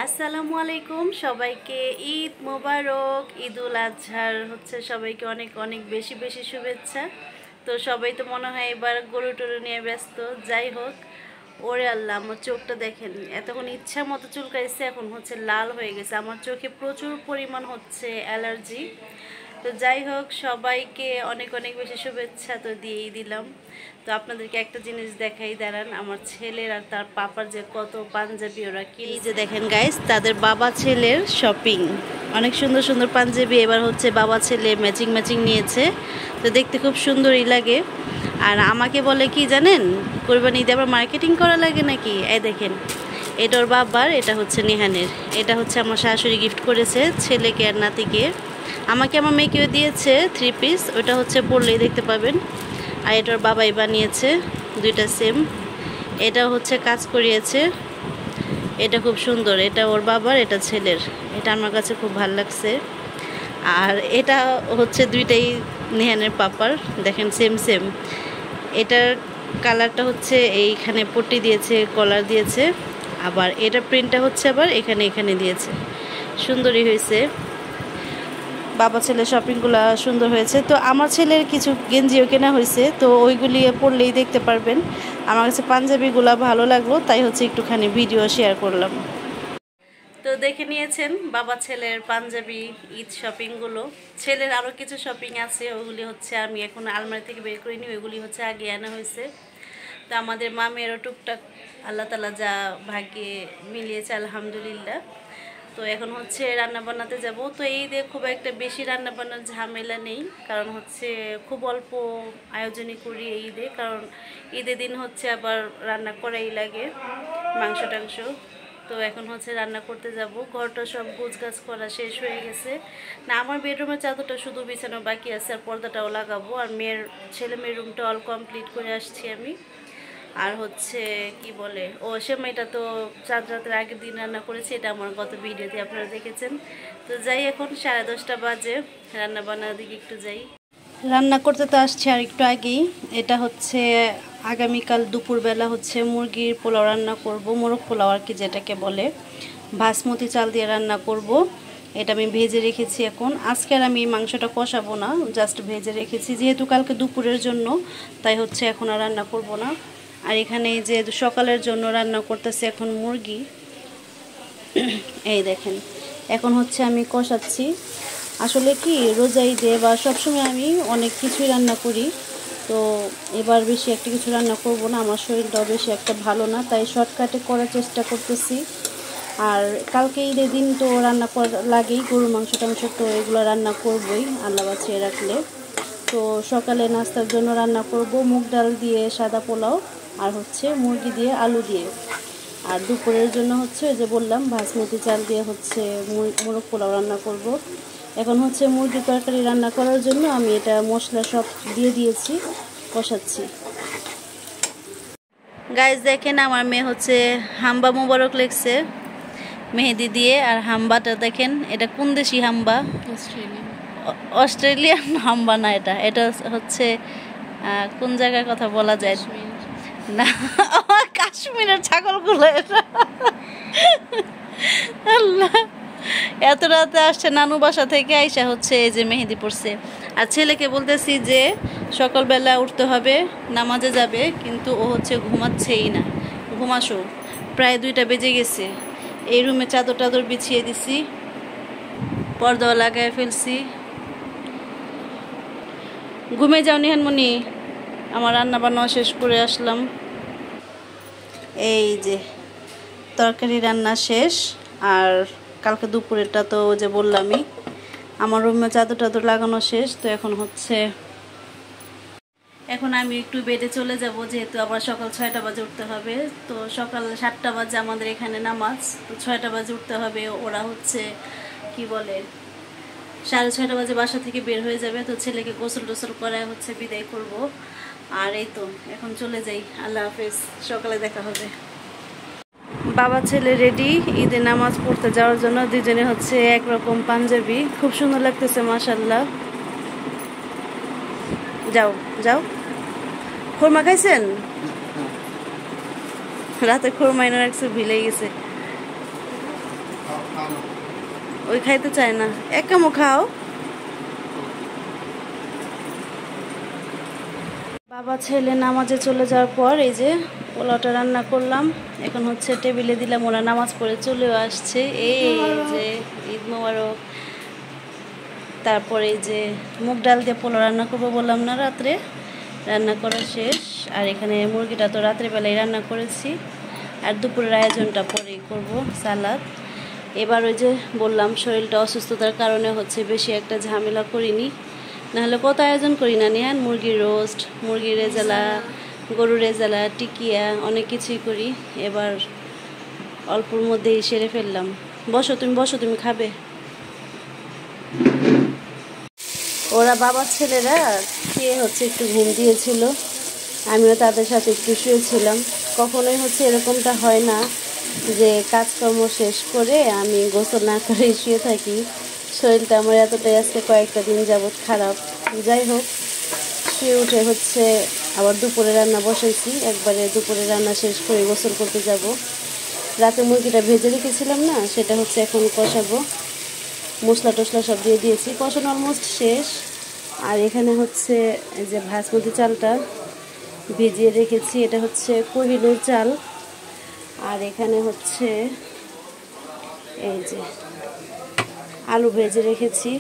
আসসালামু আলাইকুম সবাইকে ঈদ মোবারক। ঈদুল আজহার সবাইকে অনেক অনেক বেশি বেশি শুভেচ্ছা। তো সবাই তো মনে হয় এবার গরু টরু নিয়ে ব্যস্ত। যাই হোক, ওরে আল্লাহ, আমার চোখটা দেখেন, এতক্ষণ ইচ্ছা মতো চুলকাইছে, এখন লাল হয়ে গেছে। আমার চোখে প্রচুর পরিমাণ অ্যালার্জি। তো যাই হোক, সবাইকে অনেক অনেক বেশি শুভেচ্ছা তো দিয়েই দিলাম। তো আপনাদেরকে একটা জিনিস দেখাই, দাঁড়ান। আমার ছেলের আর তার পাপার যে কত পাঞ্জাবি ওরা কি, এই যে দেখেন গাইস, তাদের বাবা ছেলের শপিং। অনেক সুন্দর সুন্দর পাঞ্জাবি এবার বাবা ছেলে ম্যাচিং ম্যাচিং নিয়েছে। তো দেখতে খুব সুন্দরই লাগে। আর আমাকে বলে কি জানেন, কোরবানি ঈদে আবার মার্কেটিং করা লাগে নাকি। এই দেখেন, এটা ওর বাবার, এটা নিহানের, এটা আমার শাশুড়ি গিফট করেছে ছেলেকে আর নাতিকে। আমাকে আমার মেয়েকেও দিয়েছে 3 পিস, ওটা পরলেই দেখতে পাবেন। আর এটার বাবাই বানিয়েছে, দুইটা সেম। এটা কাজ করিয়েছে, এটা খুব সুন্দর। এটা ওর বাবার, এটা ছেলের। এটা আমার কাছে খুব ভালো লাগছে। আর এটা দুইটাই নেহানের পাপার, দেখেন সেম সেম। এটার কালারটা এইখানে পট্টি দিয়েছে, কলার দিয়েছে। আবার এটা প্রিন্টটা আবার এখানে এখানে দিয়েছে। সুন্দরই হয়েছে। বাবা ছেলের শপিংগুলো সুন্দর হয়েছে। তো আমার ছেলের কিছু গেঞ্জিও কেনা হয়েছে, তো ওইগুলি পরলেই দেখতে পারবেন। আমার কাছে পাঞ্জাবিগুলো ভালো লাগলো, তাই একটুখানি ভিডিও শেয়ার করলাম। তো দেখে নিয়েছেন বাবা ছেলের পাঞ্জাবি ঈদ শপিংগুলো। ছেলের আরও কিছু শপিং আছে, ওইগুলি আমি এখন আলমারি থেকে বের করিনি, ওইগুলি আগে আনা হয়েছে। তো আমাদের মা মেয়েরও টুকটাক আল্লাহ তালা যা ভাগ্যে মিলিয়েছে, আলহামদুলিল্লাহ। তো এখন রান্না বান্নাতে যাব। তো ঈদে খুব একটা বেশি রান্না বান্নার ঝামেলা নেই, কারণ খুব অল্প আয়োজনই করি এই ঈদে। কারণ ঈদের দিন আবার রান্না করাই লাগে, মাংস টাংস। তো এখন রান্না করতে যাব। ঘরটা সব গোছগাছ করা শেষ হয়ে গেছে। না, আমার বেডরুমের চাদরটা শুধু বিছানো বাকি আছে, আর পর্দাটাও লাগাবো। আর ছেলে মেয়ের রুমটা অল কমপ্লিট করে আসছি আমি। আর কি বলে, সেমাইটা তো চাঁদ রাতের আগের দিন রান্না করেছি, এটা আমার গত ভিডিওতে আপনারা দেখেছেন। তো যাই, এখন 10:30 বাজে, রান্না বান্নার দিকে একটু যাই। রান্না করতে তো আসছে আর একটু আগেই। এটা আগামীকাল দুপুরবেলা মুরগির পোলাও রান্না করব, মোরগ পোলাও আর কি যেটাকে বলে। বাসমতি চাল দিয়ে রান্না করব। এটা আমি ভেজে রেখেছি। এখন আজকের আমি মাংসটা কষাবো না, জাস্ট ভেজে রেখেছি, যেহেতু কালকে দুপুরের জন্য, তাই এখন আর রান্না করব না। আর এখানে যে সকালের জন্য রান্না করতেছি এখন মুরগি। এই দেখেন, এখন আমি কষাচ্ছি। আসলে কি, রোজা ঈদে বা সবসময় আমি অনেক কিছুই রান্না করি, তো এবার বেশি একটা কিছু রান্না করব না, আমার শরীরটাও বেশি একটা ভালো না, তাই শর্টকাটে করার চেষ্টা করতেছি। আর কালকে ঈদের দিন তো রান্না করা লাগেই, গরুর মাংস টাংস তো এগুলো রান্না করবই আল্লাহ বাঁচিয়ে রাখলে। তো সকালে নাস্তার জন্য রান্না করব মুগ ডাল দিয়ে সাদা পোলাও, আর মুরগি দিয়ে আলু দিয়ে। আর দুপুরের জন্য ওই যে বললাম, বাসমতি চাল দিয়ে মোরগ পোলাও রান্না করব। এখন মুরগির তরকারি রান্না করার জন্য আমি এটা মশলা সব দিয়ে দিয়েছি, কষাচ্ছি। গাইস দেখেন, আমার মেয়ে হাম্বা মোবারক লেখছে মেহেদি দিয়ে। আর হাম্বাটা দেখেন, এটা কোন দেশি হাম্বা? অস্ট্রেলিয়ান হাম্বা না, এটা কোন জায়গার কথা বলা যায় না, কাশ্মীরের ছাগলগুলো এটা। আল্লাহ, এত রাতে আসছে নানু বাসা থেকে, আইসা এই যে মেহেদি পড়ছে। আর ছেলেকে বলতেছি যে সকালবেলা উঠতে হবে, নামাজে যাবে, কিন্তু ও ঘুমাচ্ছেই না। ঘুমাসো, প্রায় 2টা বেজে গেছে। এই রুমে চাদর টাদর বিছিয়ে দিছি, পর্দাও লাগায় ফেলছি। ঘুমে যাও নিহানমণি, আমার রান্না বান্না শেষ করে আসলাম। এই যে তরকারি রান্না শেষ। আর কালকে দুপুরেরটা তো যে বললামই, আমার রুমে চাদর টাদর লাগানো শেষ। তো এখন আমি একটু বেডে চলে যাব, যেহেতু আবার সকাল 6টা বাজে উঠতে হবে। তো সকাল 7টা বাজে আমাদের এখানে নামাজ, তো 6টা বাজে উঠতে হবে। ওরা কি বলে 6:30 বাজে বাসা থেকে বের হয়ে যাবে। তো ছেলেকে গোসল টোসল করায় বিদায় করব। আর এই তো এখন চলে যাই। আল্লাহ হাফেজ, সকালে দেখা হবে। বাবা ছেলে রেডি ঈদের নামাজ পড়তে যাওয়ার জন্য। দুজনে একরকম পাঞ্জাবি, খুব সুন্দর লাগতেছে মাশাআল্লাহ। যাও যাও। খুরমা খাইছেন? রাতে খুরমা এনে রাখছে, ভিলে গেছে। ওই খাইতে চায় না, এক কামড় খাও। বাবা ছেলে নামাজে চলে যাওয়ার পর এই যে পোলাওটা রান্না করলাম, এখন হচ্ছে টেবিলে দিলাম, ওরা নামাজ পড়ে চলেও আসছে। এই যে ঈদ মোবারক। তারপরে এই যে মুগ ডাল দিয়ে পোলাও রান্না করবো বললাম না, রাত্রে রান্না করা শেষ। আর এখানে মুরগিটা তো রাত্রেবেলায় রান্না করেছি, আর দুপুরের আয়োজনটা পরেই করব, সালাদ। এবার ওই যে বললাম শরীরটা অসুস্থতার কারণে হচ্ছে বেশি একটা ঝামেলা করিনি, নাহলে কত আয়োজন করি না নিহান, মুরগির রোস্ট, মুরগির রেজালা, গরুর রেজালা, টিকিয়া, অনেক কিছুই করি। এবার অল্পর মধ্যেই সেরে ফেললাম। বসো তুমি খাবে। ওরা বাবার ছেলেরা খেয়ে হচ্ছে একটু ঘুম দিয়েছিল, আমিও তাদের সাথে একটু শুয়েছিলাম। কখনোই হচ্ছে এরকমটা হয় না যে কাজকর্ম শেষ করে আমি গোসল না করে শুয়ে থাকি। শরীরটা আমার এতটাই আজকে কয়েকটা দিন যাবৎ খারাপ। যাই হোক, শুয়ে উঠে হচ্ছে আবার দুপুরে রান্না বসাইছি, একবারে দুপুরে রান্না শেষ করে গোসল করতে যাব। রাতে মুরগিটা ভেজে রেখেছিলাম না, সেটা হচ্ছে এখন কষাবো। মশলা টশলা সব দিয়ে দিয়েছি, কষানো অলমোস্ট শেষ। আর এখানে হচ্ছে এই যে বাসমতি চালটা ভিজিয়ে রেখেছি, এটা হচ্ছে কোহিনুর চাল। আর এখানে হচ্ছে এই যে আলু ভেজে রেখেছি,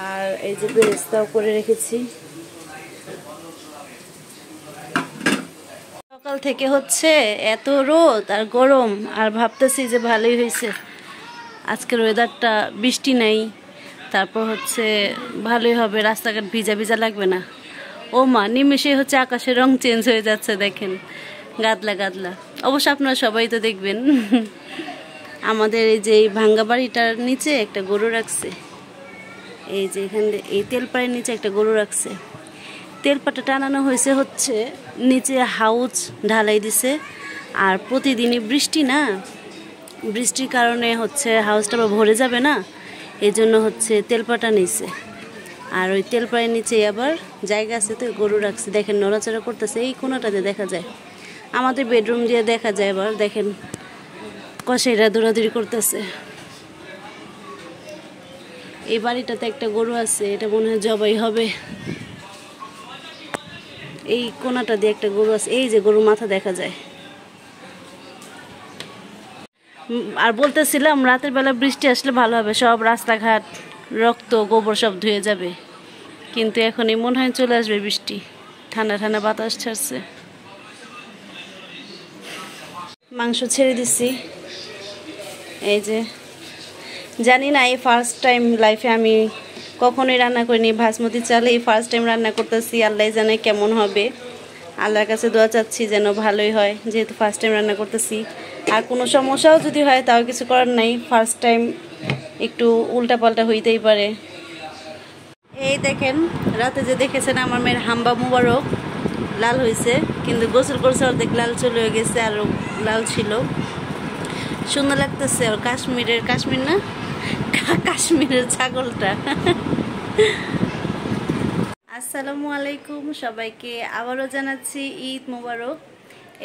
আর এই যে বেরেস্তাও করে রেখেছি। সকাল থেকে হচ্ছে এত রোদ আর গরম, আর ভাবতেছি যে ভালোই হয়েছে আজকের ওয়েদারটা, বৃষ্টি নেই। তারপর হচ্ছে ভালোই হবে, রাস্তাঘাট ভিজা ভিজা লাগবে না। ও মা, নিমেষে হচ্ছে আকাশের রং চেঞ্জ হয়ে যাচ্ছে, দেখেন গাদলা গাদলা। অবশ্য আপনারা সবাই তো দেখবেন। আমাদের এই যে ভাঙ্গা বাড়িটার নিচে একটা গরু রাখছে, এই যে এখানে এই তেলপাড়ের নিচে একটা গরু রাখছে। তেলপাটা টানানো হয়েছে হচ্ছে নিচে হাউজ ঢালাই দিছে, আর প্রতিদিনই বৃষ্টি না, বৃষ্টির কারণে হচ্ছে হাউসটা ভরে যাবে না, এই জন্য হচ্ছে তেলপাটা নিছে। আর ওই তেলপাড়ের নিচে আবার জায়গা আছে, তো গরু রাখছে। দেখেন নড়াচড়া করতেছে, এই কোনাটাতে দেখা যায়, আমাদের বেডরুম দিয়ে দেখা যায়। আবার দেখেন কষাইরা দৌড়াদৌড়ি করতেছে। এই বাড়িটাতে একটা গরু আছে, এটা মনে হয় জবাই হবে। এই কোনাটা দিয়ে একটা গরু আছে, এই যে গরু মাথা দেখা যায়। আর বলতেছিলাম রাতের বেলা বৃষ্টি আসলে ভালো হবে, সব রাস্তাঘাট রক্ত গোবর সব ধুয়ে যাবে, কিন্তু এখনই মনে হয় চলে আসবে বৃষ্টি, ঠান্ডা ঠান্ডা বাতাস ছাড়ছে। মাংস ছেড়ে দিচ্ছি, এই যে জানি না, এই ফার্স্ট টাইম লাইফে আমি কখনোই রান্না করিনি বাসমতি চালে, এই ফার্স্ট টাইম রান্না করতেছি। আল্লাহ জানে কেমন হবে, আল্লাহর কাছে দোয়া চাচ্ছি যেন ভালোই হয়, যেহেতু ফার্স্ট টাইম রান্না করতেছি। আর কোনো সমস্যাও যদি হয় তাও কিছু করার নাই, ফার্স্ট টাইম একটু উল্টাপাল্টা হইতেই পারে। এই দেখেন রাতে যে দেখেছেন আমার মেয়ের হাম্বা মুবারক লাল হয়েছে, কিন্তু গোসল করছে অর্ধেক লাল চলে গেছে, আরও লাল ছিল, সুন্দর লাগতেছে। আর কাশ্মীর না, কাশ্মীরের ছাগলটা। আসসালামু আলাইকুম সবাইকে, আবারও জানাচ্ছি ঈদ মোবারক।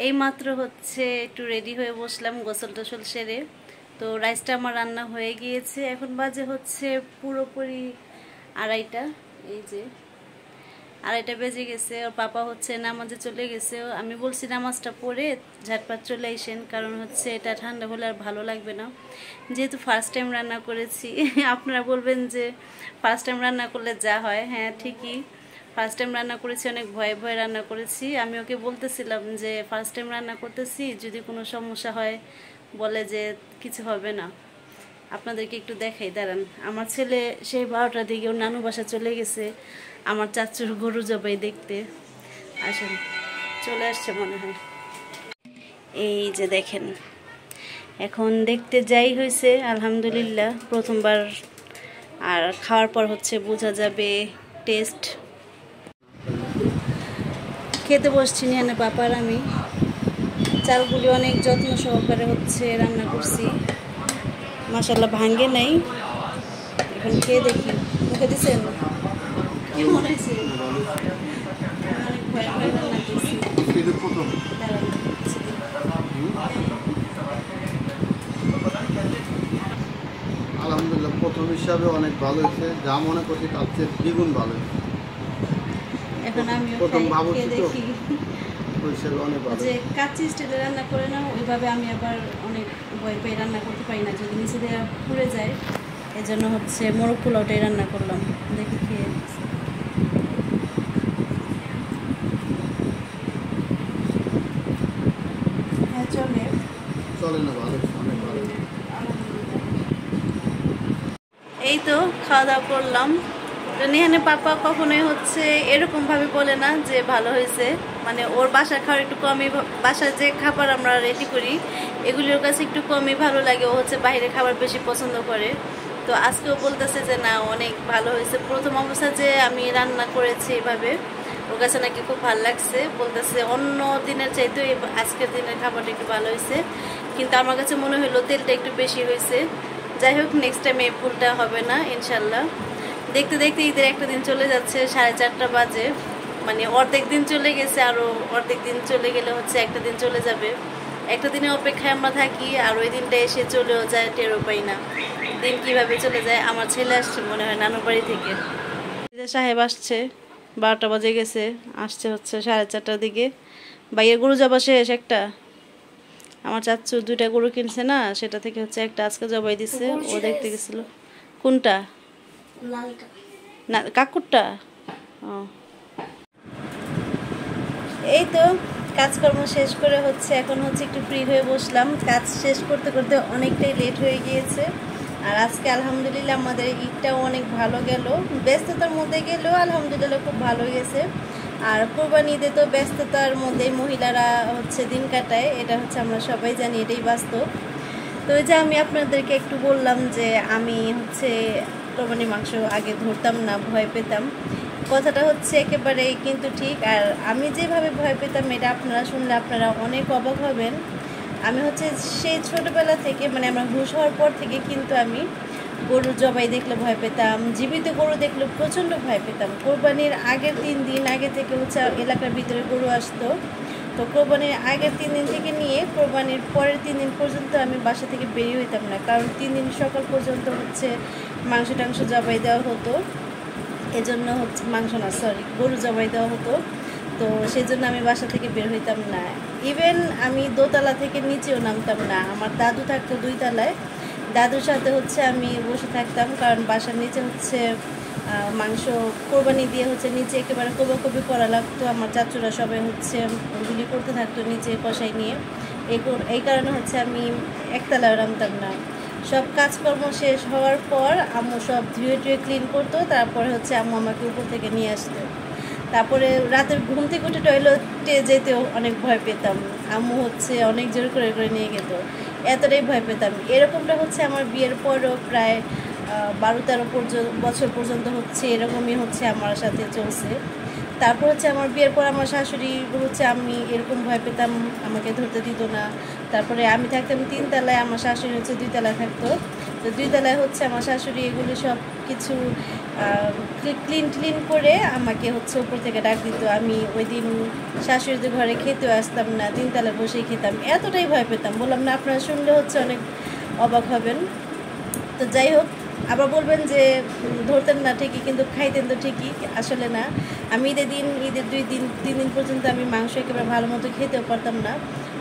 এই মাত্র হচ্ছে একটু রেডি হয়ে বসলাম গোসল টোসল সেরে। তো রাইসটা আমার রান্না হয়ে গিয়েছে, এখন বাজে হচ্ছে পুরোপুরি 2:30। এই যে 2:30 বেজে গেছে। ওর পাপা হচ্ছে নামাজে চলে গেছে, আমি বলছি নামাজটা পড়ে ঝটপট চলে আসেন, কারণ হচ্ছে এটা ঠান্ডা হলে আর ভালো লাগবে না, যেহেতু ফার্স্ট টাইম রান্না করেছি। আপনারা বলবেন যে ফার্স্ট টাইম রান্না করলে যা হয়, হ্যাঁ ঠিকই, ফার্স্ট টাইম রান্না করেছি, অনেক ভয়ে ভয়ে রান্না করেছি। আমি ওকে বলতেছিলাম যে ফার্স্ট টাইম রান্না করতেছি, যদি কোনো সমস্যা হয় বলে যে কিছু হবে না। আপনাদেরকে একটু দেখাই, দাঁড়ান। আমার ছেলে সেই 12টার দিকে ওর নানু বাসা চলে গেছে আমার চাচুর গরু জবাই দেখতে। আসেন, চলে আসছে মনে হয়। এই যে দেখেন, এখন দেখতে যাই হয়েছে আলহামদুলিল্লাহ, প্রথমবার। আর খাওয়ার পর হচ্ছে বোঝা যাবে টেস্ট। খেতে বসছি নিয়ে পাপার আমি। চালগুলি অনেক যত্ন সহকারে হচ্ছে রান্না করছি, মাশাআল্লাহ ভাঙ্গে নাই। এখন খেয়ে দেখি, মুখে দিচ্ছেন কেমন হয়েছে। অনেক ভয় ভয় রান্না করছি। প্রথম হিসাবে অনেক ভালো হয়েছে, যা মনে করছি তার চেয়ে দ্বিগুণ ভালো হয়েছে। এখন আমি প্রথম ভাবছি তো দেখি ওই হিসাবে অনেক ভালো। যে কাচ্চি স্টাইলে রান্না করে না, ওইভাবে আমি আবার অনেক ভয় পেয়ে রান্না করতে পারি না, যদি নিচে দিয়ে পুড়ে যায়। এই জন্য হচ্ছে মোরগ পোলাওটাই রান্না করলাম, দেখি খেয়ে। হ্যাঁ চলে চলে না, ভালো, অনেক ভালো। এই তো খাওয়া দাওয়া করলাম। তো নিহানে পাপা কখনোই হচ্ছে এরকম ভাবে বলে না যে ভালো হয়েছে, মানে ওর বাসার খাবার একটু কমই, বাসার যে খাবার আমরা রেডি করি এগুলির কাছে একটু কমই ভালো লাগে, ও হচ্ছে বাইরে খাবার বেশি পছন্দ করে। তো আজকেও বলতেছে যে না অনেক ভালো হয়েছে, প্রথম অবস্থা যে আমি রান্না করেছি এভাবে ওর কাছে নাকি খুব ভালো লাগছে, বলতেছে অন্য দিনের চাইতে আজকের দিনের খাবারটা একটু ভালো হয়েছে, কিন্তু আমার কাছে মনে হলো তেলটা একটু বেশি হয়েছে। যাই হোক, নেক্সট টাইম এই ভুলটা হবে না ইনশাল্লাহ। দেখতে দেখতে ঈদের একটা দিন চলে যাচ্ছে, 4:30 বাজে, মানে অর্ধেক দিন চলে গেছে, আরও অর্ধেক দিন চলে গেলে হচ্ছে একটা দিন চলে যাবে। একটা দিনের অপেক্ষায় আমরা থাকি আর ওই দিনটা এসে চলেও যায়, টেরও পাই না দিন কিভাবে চলে যায়। আমার ছেলে আসছে মনে হয় নানুর বাড়ি থেকে, সাহেব আসছে, 12টা বাজে গেছে, আসছে হচ্ছে 4:30টার দিকে। বাইরের গরু জবা শেষ একটা, আমার চাচ্চু 2টা গরু কিনছে না, সেটা থেকে হচ্ছে একটা আজকে জবাই দিছে, ও দেখতে গেছিল। কোনটা? না কাকুরটা। ও এই তো কাজকর্ম শেষ করে হচ্ছে এখন হচ্ছে একটু ফ্রি হয়ে বসলাম, কাজ শেষ করতে করতে অনেকটাই লেট হয়ে গিয়েছে। আর আজকে আলহামদুলিল্লাহ আমাদের ঈদটাও অনেক ভালো গেল, ব্যস্ততার মধ্যে গেলেও আলহামদুলিল্লাহ খুব ভালো গেছে। আর কোরবানি ঈদে তো ব্যস্ততার মধ্যে মহিলারা হচ্ছে দিন কাটায়, এটা হচ্ছে আমরা সবাই জানি, এটাই বাস্তব। তো ওই যে আমি আপনাদেরকে একটু বললাম যে আমি হচ্ছে কোরবানির মাংস আগে ধরতাম না, ভয় পেতাম, কথাটা হচ্ছে একেবারেই কিন্তু ঠিক। আর আমি যেভাবে ভয় পেতাম এটা আপনারা শুনলে আপনারা অনেক অবাক হবেন। আমি হচ্ছে সেই ছোটোবেলা থেকে, মানে আমার হুঁশ হওয়ার পর থেকে কিন্তু আমি গরু জবাই দেখলে ভয় পেতাম, জীবিত গরু দেখলে প্রচণ্ড ভয় পেতাম। কোরবানির আগের 3 দিন আগে থেকে হচ্ছে এলাকার ভিতরে গরু আসতো, তো কোরবানির আগের 3 দিন থেকে নিয়ে কোরবানির পরের 3 দিন পর্যন্ত আমি বাসা থেকে বেরিয়ে হইতাম না, কারণ 3 দিন সকাল পর্যন্ত হচ্ছে মাংস টাংস জবাই দেওয়া হতো, এজন্য হচ্ছে গরু জবাই দেওয়া হতো। তো সেই জন্য আমি বাসা থেকে বের হইতাম না, ইভেন আমি দোতলা থেকে নিচেও নামতাম না। আমার দাদু থাকতো 2 তলায়, দাদুর সাথে হচ্ছে আমি বসে থাকতাম, কারণ বাসার নিচে হচ্ছে মাংস কোরবানি দিয়ে হচ্ছে নিচে একেবারে কোবাকবি করা লাগতো। আমার চাচুরা সবাই হচ্ছে ওগুলি করতে থাকতো নিচে কষাই নিয়ে, এই কারণে হচ্ছে আমি একতলায় নামতাম না। সব কাজকর্ম শেষ হওয়ার পর আম্মু সব ধুয়ে টুয়ে ক্লিন করতো, তারপরে হচ্ছে আম্মু আমাকে উপর থেকে নিয়ে আসতো। তারপরে রাতের ঘুম থেকে উঠে টয়লেটে যেতেও অনেক ভয় পেতাম, আম্মু হচ্ছে অনেক জোর করে করে নিয়ে যেত, এতটাই ভয় পেতাম। এরকমটা হচ্ছে আমার বিয়ের পরও প্রায় 12-13 বছর পর্যন্ত হচ্ছে এরকমই হচ্ছে আমার সাথে চলছে। তারপর হচ্ছে আমার বিয়ের পর আমার শাশুড়ি হচ্ছে, আমি এরকম ভয় পেতাম, আমাকে ধরতে দিত না। তারপরে আমি থাকতাম 3 তলায়, আমার শাশুড়ি হচ্ছে 2 তলায় থাকতো। তো 2 তলায় হচ্ছে আমার শাশুড়ি এগুলি সব কিছু ক্লিন করে আমাকে হচ্ছে উপর থেকে ডাক দিত। আমি ওই দিন শাশুড়িদের ঘরে খেতেও আসতাম না, 3 তলায় বসেই খেতাম, এতটাই ভয় পেতাম। বললাম না, আপনারা শুনলে হচ্ছে অনেক অবাক হবেন। তো যাই হোক, আবার বলবেন যে ধরতেন না ঠিকই, কিন্তু খাইতেন তো ঠিকই, আসলে না। আমি ঈদের 3 দিন পর্যন্ত আমি মাংস একেবারে ভালো মতো খেতেও পারতাম না।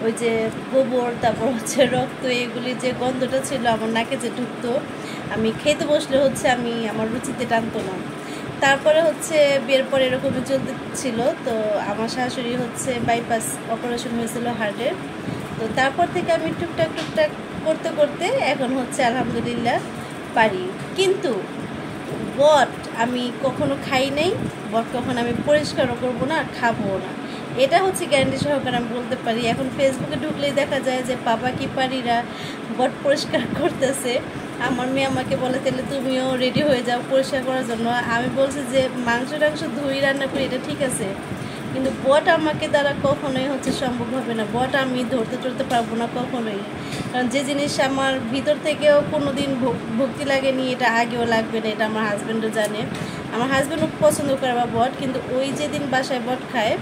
ওই যে গোবর, তারপর হচ্ছে রক্ত, এগুলি যে গন্ধটা ছিল আমার নাকে যে ঢুকতো, আমি খেতে বসলে হচ্ছে আমার রুচিতে টানতো না। তারপরে হচ্ছে বিয়ের পরে এরকমই চলতেছিল। তো আমার শাশুড়ি হচ্ছে বাইপাস অপারেশন হয়েছিল হার্টের। তো তারপর থেকে আমি টুকটাক করতে করতে এখন হচ্ছে আলহামদুলিল্লাহ পারি। কিন্তু বট আমি কখনো খাই নাই, বট কখনো আমি পরিষ্কারও করবো না, খাবো না, এটা হচ্ছে গ্যারান্টি সহকারে আমি বলতে পারি। এখন ফেসবুকে ঢুকলেই দেখা যায় যে বাবা কি পারিরা বট পরিষ্কার করতেছে। আমার মেয়ে আমাকে বলে তাহলে তুমিও রেডি হয়ে যাও পরিষ্কার করার জন্য। আমি বলছি যে মাংস টাংস ধুই রান্না করি, এটা ঠিক আছে, কিন্তু বট আমাকে দ্বারা কখনোই হচ্ছে সম্ভব হবে না, বট আমি ধরতে পারবো না কখনোই। কারণ যে জিনিস আমার ভিতর থেকেও কোনো দিন ভক্তি লাগেনি, এটা আগেও লাগবে না, এটা আমার হাজব্যান্ডও জানে। আমার হাজব্যান্ডও পছন্দ করে বা বট, কিন্তু ওই যেদিন বাসায় বট খায়,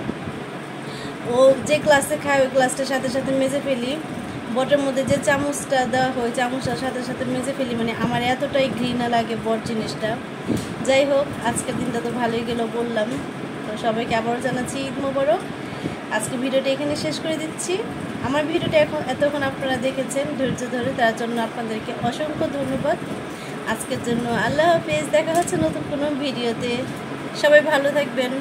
ও যে ক্লাসে খায় ওই ক্লাসটার সাথে সাথে মেজে ফেলি, বটের মধ্যে যে চামচটা দেওয়া হয় চামচটার সাথে সাথে মেজে ফেলি, মানে আমার এতটাই ঘৃণা লাগে বট জিনিসটা। যাই হোক, আজকের দিনটা তো ভালোই গেল বললাম। তো সবাইকে আবারও জানাচ্ছি ঈদ মোবারক। আজকে ভিডিওটা এখানে শেষ করে দিচ্ছি। আমার ভিডিওটা এতক্ষণ আপনারা দেখেছেন ধৈর্য ধরে, তার জন্য আপনাদেরকে অসংখ্য ধন্যবাদ। আজকের জন্য আল্লাহ হাফেজ, দেখা হচ্ছে নতুন কোনো ভিডিওতে। সবাই ভালো থাকবেন।